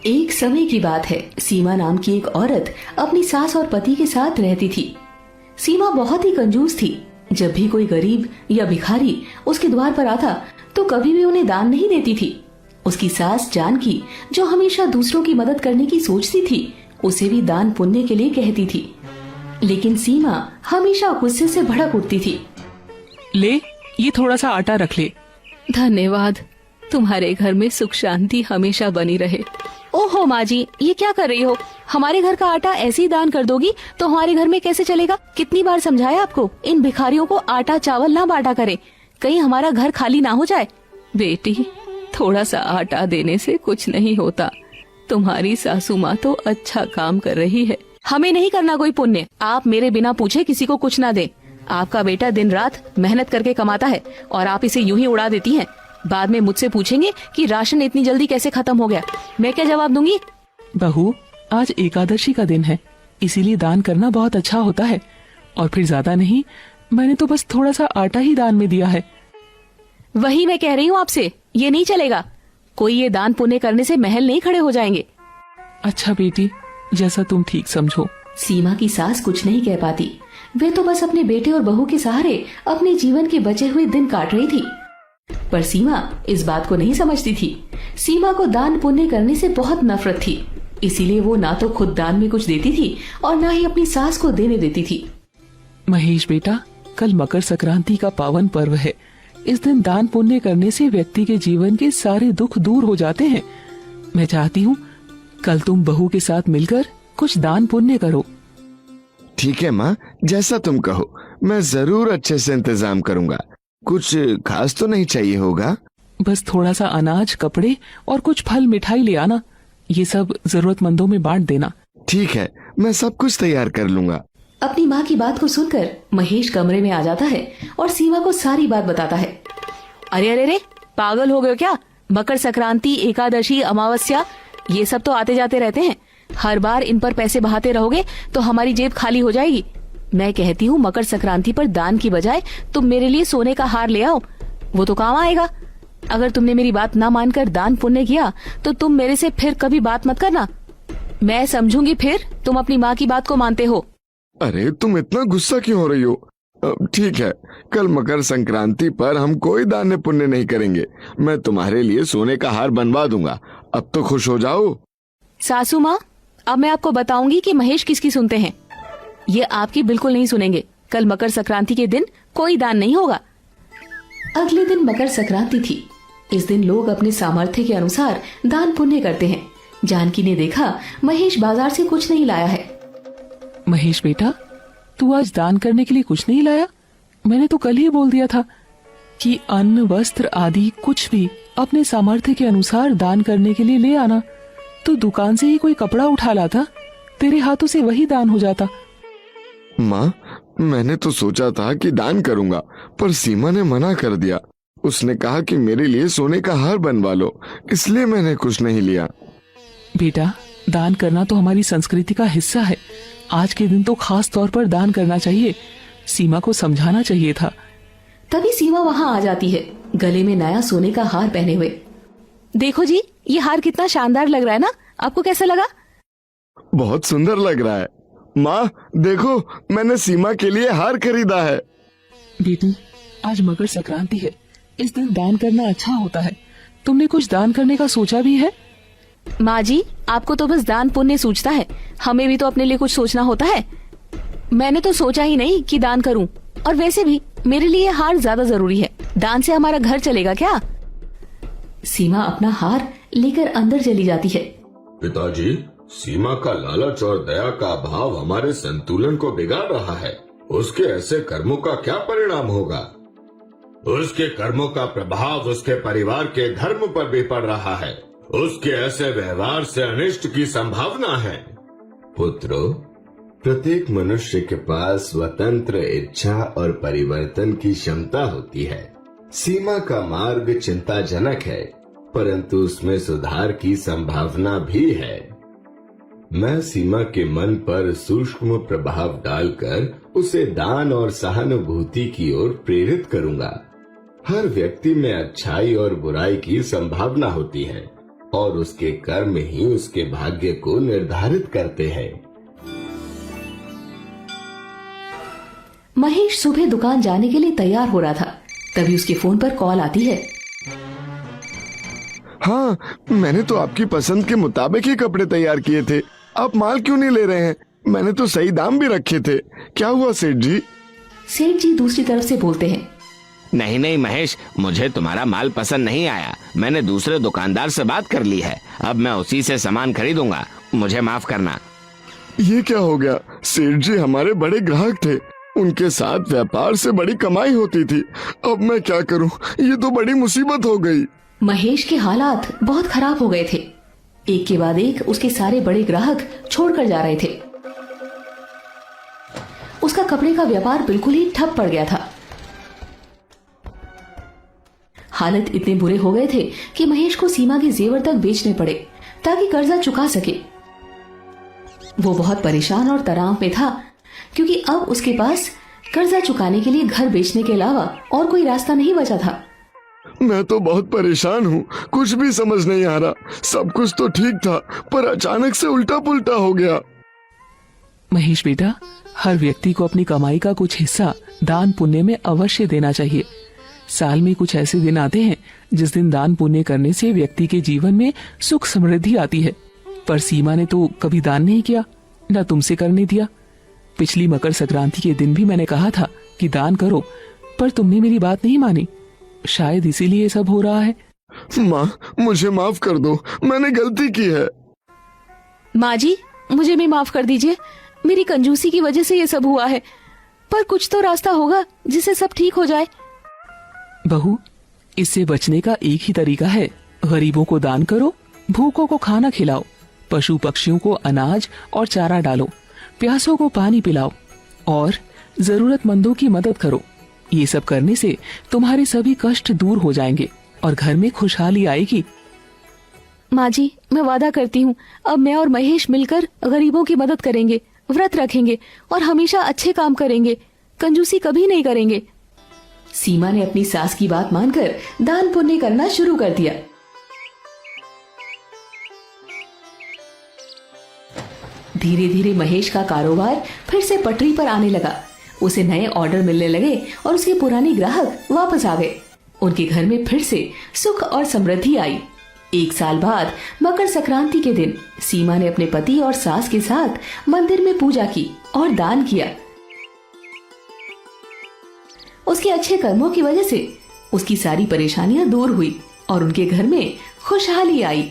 एक समय की बात है। सीमा नाम की एक औरत अपनी सास और पति के साथ रहती थी। सीमा बहुत ही कंजूस थी। जब भी कोई गरीब या भिखारी उसके द्वार पर आता तो कभी भी उन्हें दान नहीं देती थी। उसकी सास जानकी, जो हमेशा दूसरों की मदद करने की सोचती थी, उसे भी दान पुण्य के लिए कहती थी। लेकिन सीमा हमेशा गुस्से से भड़क उठती थी। ले, ये थोड़ा सा आटा रख ले। धन्यवाद, तुम्हारे घर में सुख शांति हमेशा बनी रहे। ओहो माँ जी, ये क्या कर रही हो? हमारे घर का आटा ऐसे ही दान कर दोगी तो हमारे घर में कैसे चलेगा? कितनी बार समझाया आपको, इन भिखारियों को आटा चावल ना बांटा करें, कहीं हमारा घर खाली ना हो जाए। बेटी, थोड़ा सा आटा देने से कुछ नहीं होता। तुम्हारी सासू माँ तो अच्छा काम कर रही है। हमें नहीं करना कोई पुण्य। आप मेरे बिना पूछे किसी को कुछ ना दें। आपका बेटा दिन रात मेहनत करके कमाता है और आप इसे यूं ही उड़ा देती हैं। बाद में मुझसे पूछेंगे कि राशन इतनी जल्दी कैसे खत्म हो गया। मैं क्या जवाब दूंगी? बहू, आज एकादशी का दिन है, इसीलिए दान करना बहुत अच्छा होता है। और फिर ज्यादा नहीं, मैंने तो बस थोड़ा सा आटा ही दान में दिया है। वही मैं कह रही हूँ आपसे, ये नहीं चलेगा। कोई ये दान पुण्य करने से महल नहीं खड़े हो जाएंगे। अच्छा बेटी, जैसा तुम ठीक समझो। सीमा की सास कुछ नहीं कह पाती। वे तो बस अपने बेटे और बहू के सहारे अपने जीवन के बचे हुए दिन काट रही थी। पर सीमा इस बात को नहीं समझती थी। सीमा को दान पुण्य करने से बहुत नफरत थी, इसीलिए वो ना तो खुद दान में कुछ देती थी और ना ही अपनी सास को देने देती थी। महेश बेटा, कल मकर संक्रांति का पावन पर्व है। इस दिन दान पुण्य करने से व्यक्ति के जीवन के सारे दुख दूर हो जाते हैं। मैं चाहती हूँ कल तुम बहू के साथ मिलकर कुछ दान पुण्य करो। ठीक है माँ, जैसा तुम कहो, मैं जरूर अच्छे से इंतजाम करूँगा। कुछ खास तो नहीं चाहिए होगा? बस थोड़ा सा अनाज, कपड़े और कुछ फल मिठाई ले आना। ये सब जरूरतमंदों में बांट देना। ठीक है, मैं सब कुछ तैयार कर लूँगा। अपनी माँ की बात को सुनकर महेश कमरे में आ जाता है और सीमा को सारी बात बताता है। अरे अरे अरे, पागल हो गए क्या? मकर संक्रांति, एकादशी, अमावस्या, ये सब तो आते जाते रहते हैं। हर बार इन पर पैसे बहाते रहोगे तो हमारी जेब खाली हो जाएगी। मैं कहती हूँ मकर संक्रांति पर दान की बजाय तुम मेरे लिए सोने का हार ले आओ, वो तो काम आएगा। अगर तुमने मेरी बात ना मानकर दान पुण्य किया तो तुम मेरे से फिर कभी बात मत करना। मैं समझूंगी फिर तुम अपनी माँ की बात को मानते हो। अरे तुम इतना गुस्सा क्यों हो रही हो? ठीक है, कल मकर संक्रांति पर हम कोई दान पुण्य नहीं करेंगे। मैं तुम्हारे लिए सोने का हार बनवा दूंगा। अब तो खुश हो जाओ। सासू माँ, अब मैं आपको बताऊंगी कि महेश किसकी सुनते हैं। ये आपकी बिल्कुल नहीं सुनेंगे। कल मकर संक्रांति के दिन कोई दान नहीं होगा। अगले दिन मकर संक्रांति थी। इस दिन लोग अपने सामर्थ्य के अनुसार दान पुण्य करते हैं। जानकी ने देखा महेश बाजार से कुछ नहीं लाया है। महेश बेटा, तू आज दान करने के लिए कुछ नहीं लाया? मैंने तो कल ही बोल दिया था कि अन्न, वस्त्र आदि कुछ भी अपने सामर्थ्य के अनुसार दान करने के लिए ले आना। तू दुकान से ही कोई कपड़ा उठा लाता, तेरे हाथों से वही दान हो जाता। माँ, मैंने तो सोचा था कि दान करूंगा, पर सीमा ने मना कर दिया। उसने कहा कि मेरे लिए सोने का हार बनवा लो, इसलिए मैंने कुछ नहीं लिया। बेटा, दान करना तो हमारी संस्कृति का हिस्सा है। आज के दिन तो खास तौर पर दान करना चाहिए। सीमा को समझाना चाहिए था। तभी सीमा वहाँ आ जाती है, गले में नया सोने का हार पहने हुए। देखो जी, ये हार कितना शानदार लग रहा है ना? आपको कैसा लगा? बहुत सुंदर लग रहा है। माँ देखो, मैंने सीमा के लिए हार खरीदा है। बेटी, आज मकर संक्रांति है, इस दिन दान करना अच्छा होता है। तुमने कुछ दान करने का सोचा भी है? माँ जी, आपको तो बस दान पुण्य सूझता है, हमें भी तो अपने लिए कुछ सोचना होता है। मैंने तो सोचा ही नहीं कि दान करूं, और वैसे भी मेरे लिए हार ज्यादा जरूरी है। दान से हमारा घर चलेगा क्या? सीमा अपना हार लेकर अंदर चली जाती है। पिताजी, सीमा का लालच और दया का भाव हमारे संतुलन को बिगाड़ रहा है। उसके ऐसे कर्मों का क्या परिणाम होगा? उसके कर्मों का प्रभाव उसके परिवार के धर्म पर भी पड़ रहा है। उसके ऐसे व्यवहार से अनिष्ट की संभावना है। पुत्रो, प्रत्येक मनुष्य के पास स्वतंत्र इच्छा और परिवर्तन की क्षमता होती है। सीमा का मार्ग चिंताजनक है, परंतु उसमें सुधार की संभावना भी है। मैं सीमा के मन पर सूक्ष्म प्रभाव डालकर उसे दान और सहानुभूति की ओर प्रेरित करूंगा। हर व्यक्ति में अच्छाई और बुराई की संभावना होती है, और उसके कर्म ही उसके भाग्य को निर्धारित करते हैं। महेश सुबह दुकान जाने के लिए तैयार हो रहा था, तभी उसके फोन पर कॉल आती है। हाँ, मैंने तो आपकी पसंद के मुताबिक ही कपड़े तैयार किए थे। आप माल क्यों नहीं ले रहे हैं? मैंने तो सही दाम भी रखे थे। क्या हुआ सेठ जी? सेठ जी दूसरी तरफ से बोलते हैं। नहीं नहीं महेश, मुझे तुम्हारा माल पसंद नहीं आया। मैंने दूसरे दुकानदार से बात कर ली है, अब मैं उसी से सामान खरीदूंगा। मुझे माफ करना। ये क्या हो गया? सेठ जी हमारे बड़े ग्राहक थे, उनके साथ व्यापार से बड़ी कमाई होती थी। अब मैं क्या करूं? ये तो बड़ी मुसीबत हो गई। महेश के हालात बहुत खराब हो गए थे। एक के बाद एक उसके सारे बड़े ग्राहक छोड़कर जा रहे थे। उसका कपड़े का व्यापार बिल्कुल ही ठप पड़ गया था। हालत इतने बुरे हो गए थे कि महेश को सीमा के जेवर तक बेचने पड़े ताकि कर्जा चुका सके। वो बहुत परेशान और तनाव में था क्योंकि अब उसके पास कर्जा चुकाने के लिए घर बेचने के अलावा और कोई रास्ता नहीं बचा था। मैं तो बहुत परेशान हूँ, कुछ भी समझ नहीं आ रहा। सब कुछ तो ठीक था, पर अचानक से उल्टा पुल्टा हो गया। महेश बेटा, हर व्यक्ति को अपनी कमाई का कुछ हिस्सा दान पुण्य में अवश्य देना चाहिए। साल में कुछ ऐसे दिन आते हैं जिस दिन दान पुण्य करने से व्यक्ति के जीवन में सुख समृद्धि आती है। पर सीमा ने तो कभी दान नहीं किया, न तुमसे करने दिया। पिछली मकर संक्रांति के दिन भी मैंने कहा था कि दान करो, पर तुमने मेरी बात नहीं मानी। शायद इसीलिए सब हो रहा है। माँ, मुझे माफ कर दो, मैंने गलती की है। माँ जी, मुझे भी माफ कर दीजिए। मेरी कंजूसी की वजह से ये सब हुआ है, पर कुछ तो रास्ता होगा जिससे सब ठीक हो जाए। बहू, इससे बचने का एक ही तरीका है। गरीबों को दान करो, भूखों को खाना खिलाओ, पशु पक्षियों को अनाज और चारा डालो, प्यासों को पानी पिलाओ और जरूरतमंदों की मदद करो। ये सब करने से तुम्हारे सभी कष्ट दूर हो जाएंगे और घर में खुशहाली आएगी। माँ जी, मैं वादा करती हूँ, अब मैं और महेश मिलकर गरीबों की मदद करेंगे, व्रत रखेंगे और हमेशा अच्छे काम करेंगे, कंजूसी कभी नहीं करेंगे। सीमा ने अपनी सास की बात मानकर दान पुण्य करना शुरू कर दिया। धीरे धीरे महेश का कारोबार फिर से पटरी पर आने लगा। उसे नए ऑर्डर मिलने लगे और उसके पुराने ग्राहक वापस आ गए। उनके घर में फिर से सुख और समृद्धि आई। एक साल बाद मकर संक्रांति के दिन सीमा ने अपने पति और सास के साथ मंदिर में पूजा की और दान किया। उसके अच्छे कर्मों की वजह से उसकी सारी परेशानियां दूर हुई और उनके घर में खुशहाली आई।